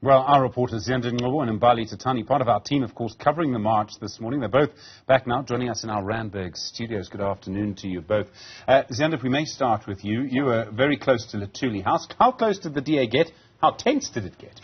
Well, our reporters Ziyanda and Mbali, Thethani, part of our team, of course, covering the march this morning. They're both back now, joining us in our Randburg studios. Good afternoon to you both. Ziyanda, if we may start with you. You were very close to Luthuli House. How close did the DA get? How tense did it get?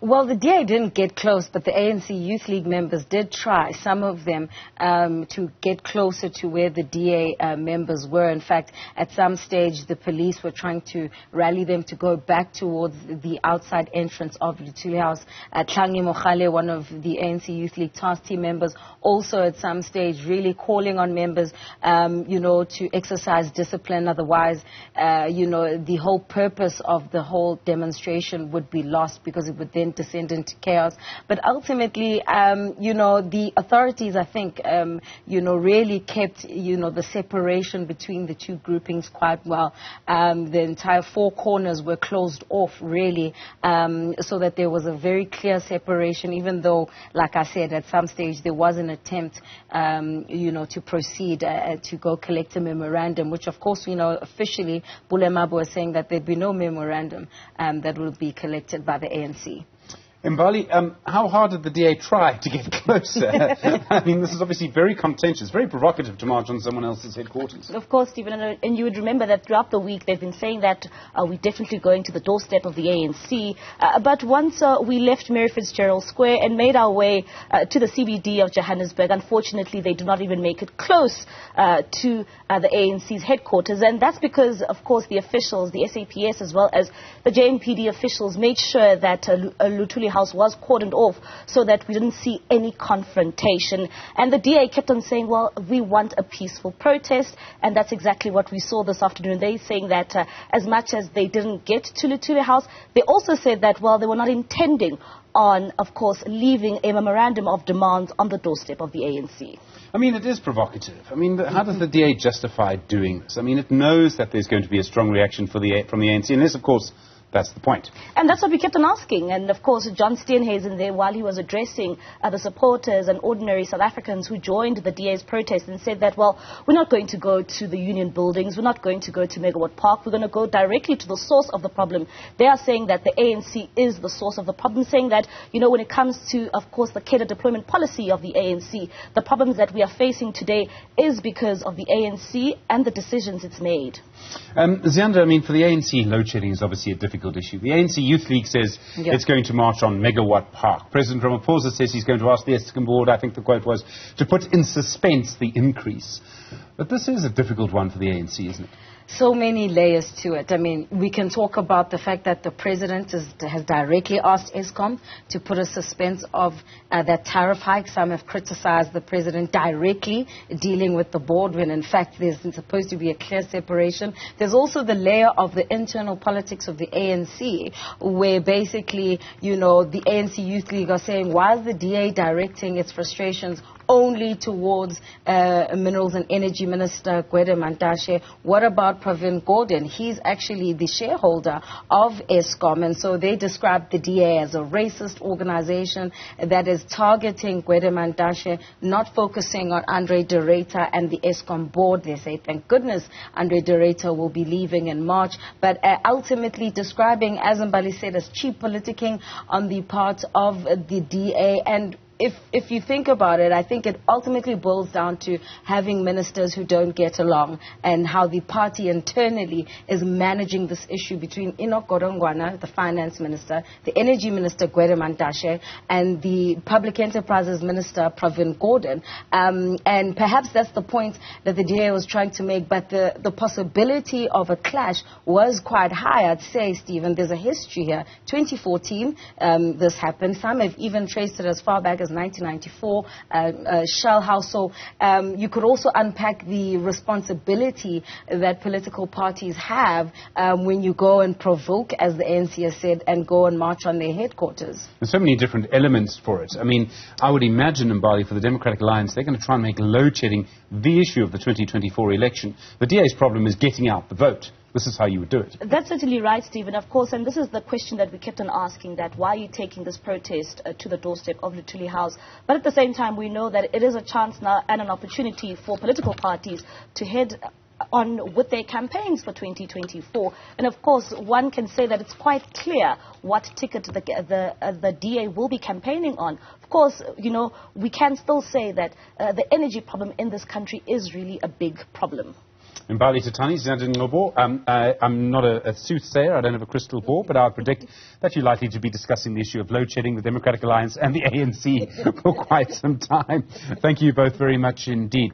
Well, the DA didn't get close, but the ANC Youth League members did try, some of them, to get closer to where the DA members were. In fact, at some stage, the police were trying to rally them to go back towards the outside entrance of Luthuli House. Tlangi Mokhale, one of the ANC Youth League task team members, also at some stage really calling on members, to exercise discipline. Otherwise, the whole purpose of the whole demonstration would be lost because it would then descend into chaos. But ultimately, the authorities, I think, really kept, the separation between the two groupings quite well. The entire four corners were closed off, really, so that there was a very clear separation, even though, like I said, at some stage there was an attempt, to proceed to go collect a memorandum, which, of course, officially, Bulemabo was saying that there'd be no memorandum that will be collected by the ANC. Mbali, how hard did the DA try to get closer? I mean, this is obviously very contentious, very provocative to march on someone else's headquarters. Of course, Stephen, and you would remember that throughout the week they've been saying that we're definitely going to the doorstep of the ANC. But once we left Mary Fitzgerald Square and made our way to the CBD of Johannesburg, unfortunately they did not even make it close to the ANC's headquarters. And that's because, of course, the officials, the SAPS as well as the JMPD officials made sure that Luthuli House was cordoned off so that we didn't see any confrontation. And the DA kept on saying, well, we want a peaceful protest, and that's exactly what we saw this afternoon. They're saying that as much as they didn't get to Luthuli House, they also said that, well, they were not intending on, of course, leaving a memorandum of demands on the doorstep of the ANC. I mean, it is provocative. I mean, how does the DA justify doing this? I mean, it knows that there's going to be a strong reaction from the ANC, unless, of course, that's the point. And that's what we kept on asking. And, of course, John Steenhuisen there, while he was addressing the supporters and ordinary South Africans who joined the DA's protest and said that, well, we're not going to go to the union buildings, we're not going to go to Megawatt Park, we're going to go directly to the source of the problem. They are saying that the ANC is the source of the problem, saying that, when it comes to, of course, the cadre deployment policy of the ANC, the problems that we are facing today is because of the ANC and the decisions it's made. Ziyanda, I mean, for the ANC, loadshedding is obviously a difficult issue. The ANC Youth League says it's going to march on Megawatt Park. President Ramaphosa says he's going to ask the Eskom board, I think the quote was, to put in suspense the increase. But this is a difficult one for the ANC, isn't it? So many layers to it. I mean, we can talk about the fact that the president has directly asked Eskom to put a suspense of that tariff hike. Some have criticized the president directly dealing with the board when, in fact, there's supposed to be a clear separation. There's also the layer of the internal politics of the ANC, where basically, the ANC Youth League are saying, why is the DA directing its frustrations only towards Minerals and Energy Minister Gwede Mantashe? What about Pravin Gordhan? He's actually the shareholder of Eskom, and so they described the DA as a racist organization that is targeting Gwede Mantashe, not focusing on Andre de Ruyter and the Eskom board. They say, thank goodness Andre de Ruyter will be leaving in March, but ultimately describing, as Mbali said, as cheap politicking on the part of the DA. And if you think about it, I think it ultimately boils down to having ministers who don't get along and how the party internally is managing this issue between Enoch Godongwana, the finance minister, the energy minister Gwede Mantashe, and the public enterprises minister Pravin Gordhan. And perhaps that's the point that the DA was trying to make, but the possibility of a clash was quite high, I'd say, Stephen. There's a history here. 2014, this happened. Some have even traced it as far back as 1994, Shell House. So you could also unpack the responsibility that political parties have when you go and provoke, as the ANC has said, and go and march on their headquarters. There's so many different elements for it. I mean, I would imagine, Mbali, for the Democratic Alliance, they're going to try and make load shedding the issue of the 2024 election. The DA's problem is getting out the vote. This is how you would do it. That's certainly right, Stephen, of course, and this is the question that we kept on asking, that why are you taking this protest to the doorstep of Luthuli House? But at the same time, we know that it is a chance now and an opportunity for political parties to head on with their campaigns for 2024. And of course, one can say that it's quite clear what ticket the DA will be campaigning on. Of course, you know, we can still say that the energy problem in this country is really a big problem. Mbali, Thethani, Ziyanda, Ngcobo. I'm not a soothsayer, I don't have a crystal ball, but I'll predict that you're likely to be discussing the issue of load shedding, the Democratic Alliance and the ANC for quite some time. Thank you both very much indeed.